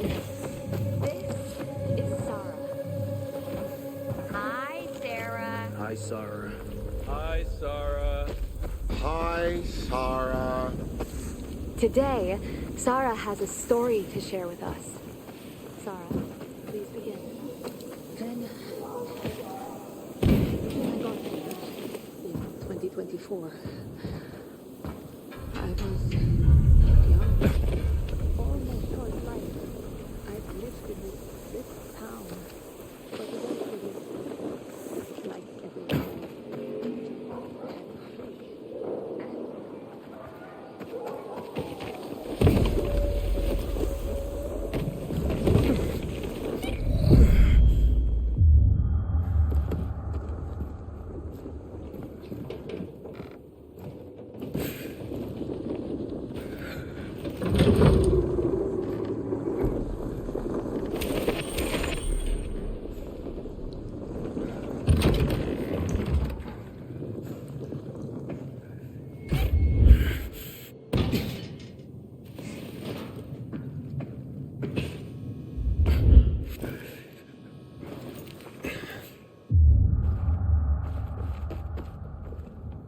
this is Sarah. Hi, Sarah. Hi, Sarah. Hi, Sarah. Hi, Sarah. Today, Sarah has a story to share with us. Sarah, please begin. Then, before. I was young. All my short life, I've lived in this town. But eventually, like everyone.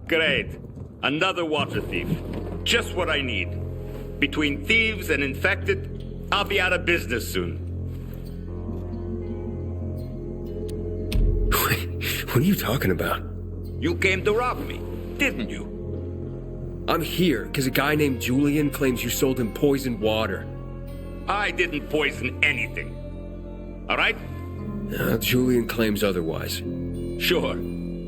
Great. Another water thief. Just what I need. Between thieves and infected, I'll be out of business soon. What are you talking about? You came to rob me, didn't you? I'm here because a guy named Julian claims you sold him poisoned water. I didn't poison anything. All right? Julian claims otherwise. Sure.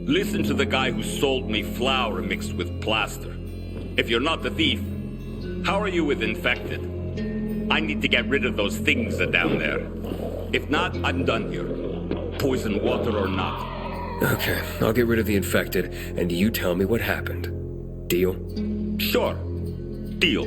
Listen to the guy who sold me flour mixed with plaster. If you're not the thief, how are you with infected? I need to get rid of those things that are down there. If not, I'm done here. Poison water or not. Okay, I'll get rid of the infected, and you tell me what happened. Deal? Sure. Deal.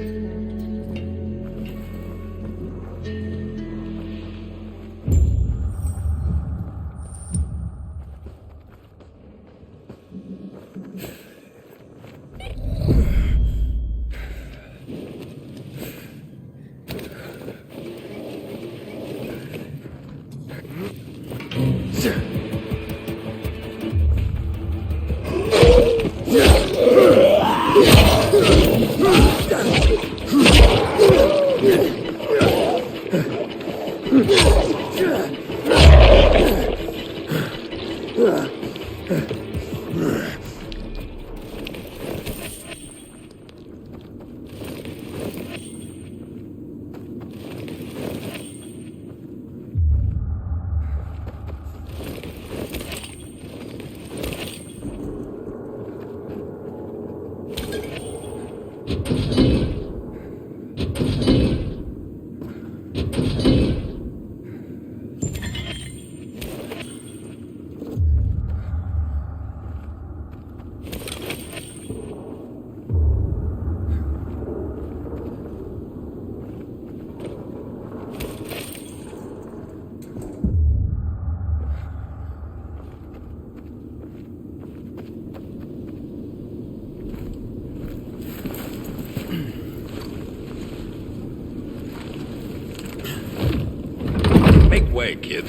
Way, kid.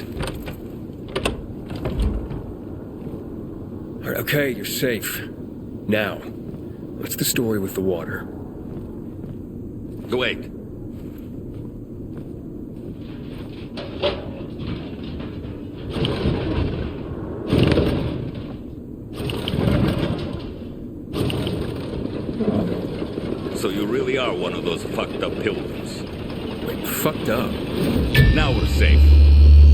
All right, okay, you're safe. Now, what's the story with the water? Wait. So you really are one of those fucked up pilgrims. Wait, fucked up? Now we're safe.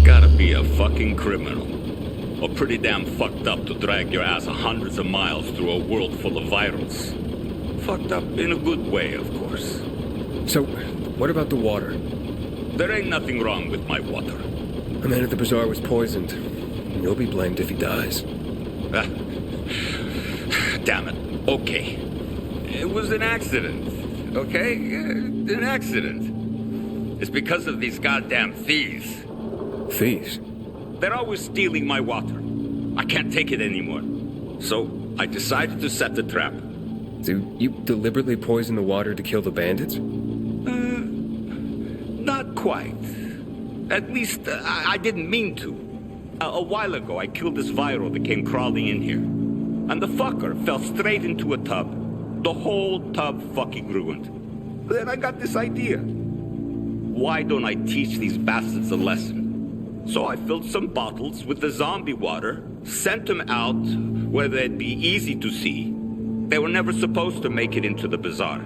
Gotta be a fucking criminal. Or pretty damn fucked up to drag your ass hundreds of miles through a world full of virals. Fucked up in a good way, of course. So, what about the water? There ain't nothing wrong with my water. The man at the bazaar was poisoned. You'll be blamed if he dies. Damn it. Okay. It was an accident. Okay? An accident. It's because of these goddamn thieves. Thieves? They're always stealing my water. I can't take it anymore. So I decided to set the trap. So you deliberately poisoned the water to kill the bandits? Not quite. At least I didn't mean to. A while ago, I killed this viral that came crawling in here. And the fucker fell straight into a tub. The whole tub fucking ruined. Then I got this idea. Why don't I teach these bastards a lesson? So I filled some bottles with the zombie water, sent them out where they'd be easy to see, They were never supposed to make it into the bazaar.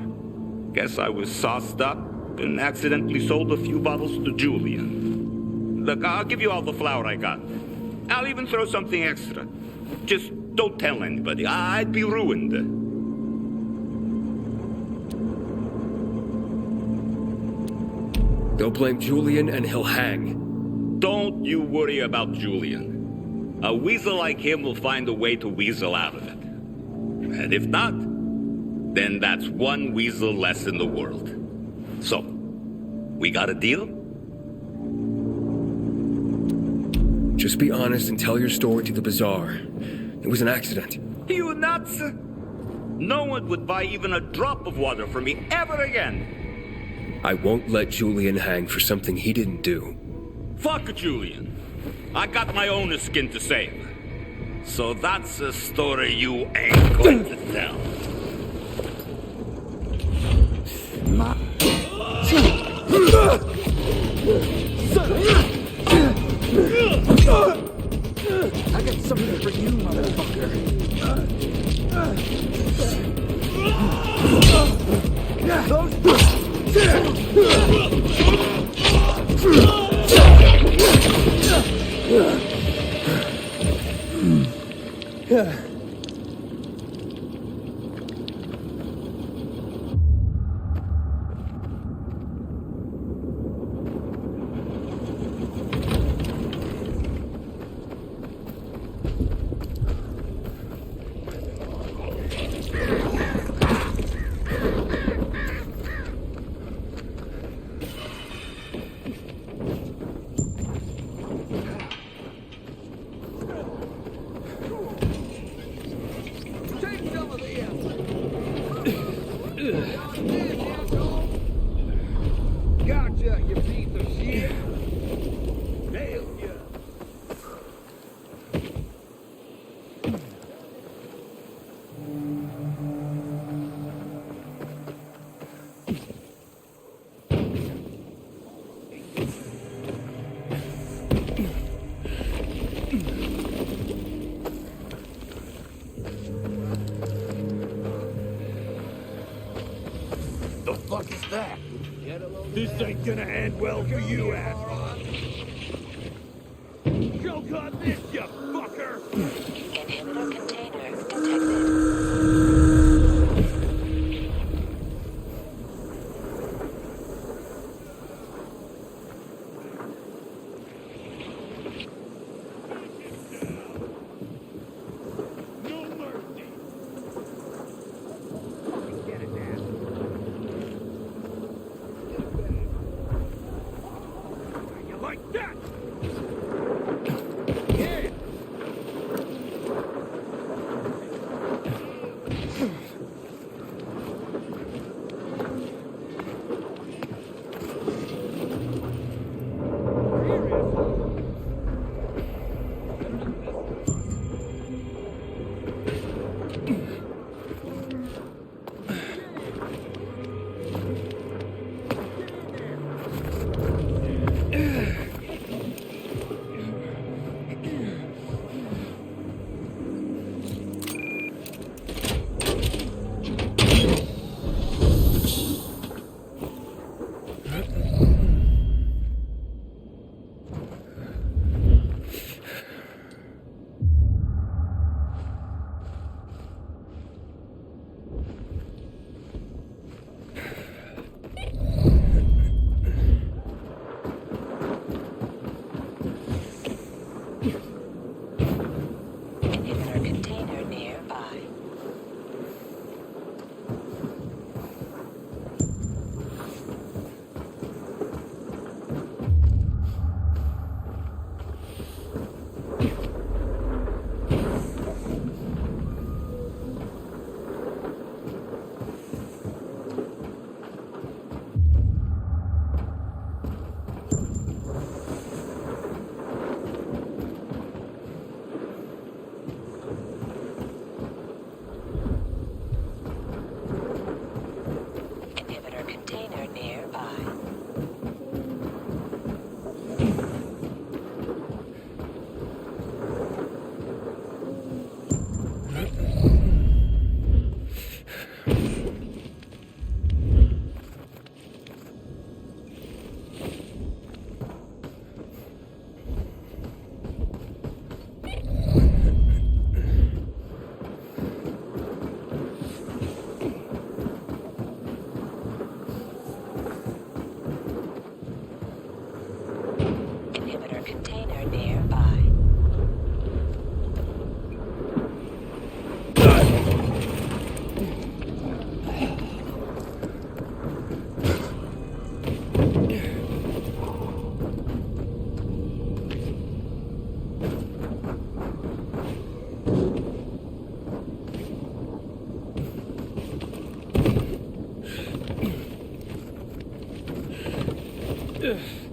Guess I was sauced up and accidentally sold a few bottles to Julian. Look, I'll give you all the flour I got. I'll even throw something extra. Just don't tell anybody. I'd be ruined. They'll blame Julian and he'll hang. Don't you worry about Julian. A weasel like him will find a way to weasel out of it. And if not, then that's one weasel less in the world. So, we got a deal? Just be honest and tell your story to the bazaar. It was an accident. You nuts? No one would buy even a drop of water from me ever again. I won't let Julian hang for something he didn't do. Fuck Julian. I got my own skin to save. So that's a story you ain't going to tell. I got something for you, motherfucker. Gotcha, you piece of shit. Nailed ya. The fuck is that? This ain't gonna end well for you, asshole. Choke on this, you fucker! Inhibitor container detected. Ugh.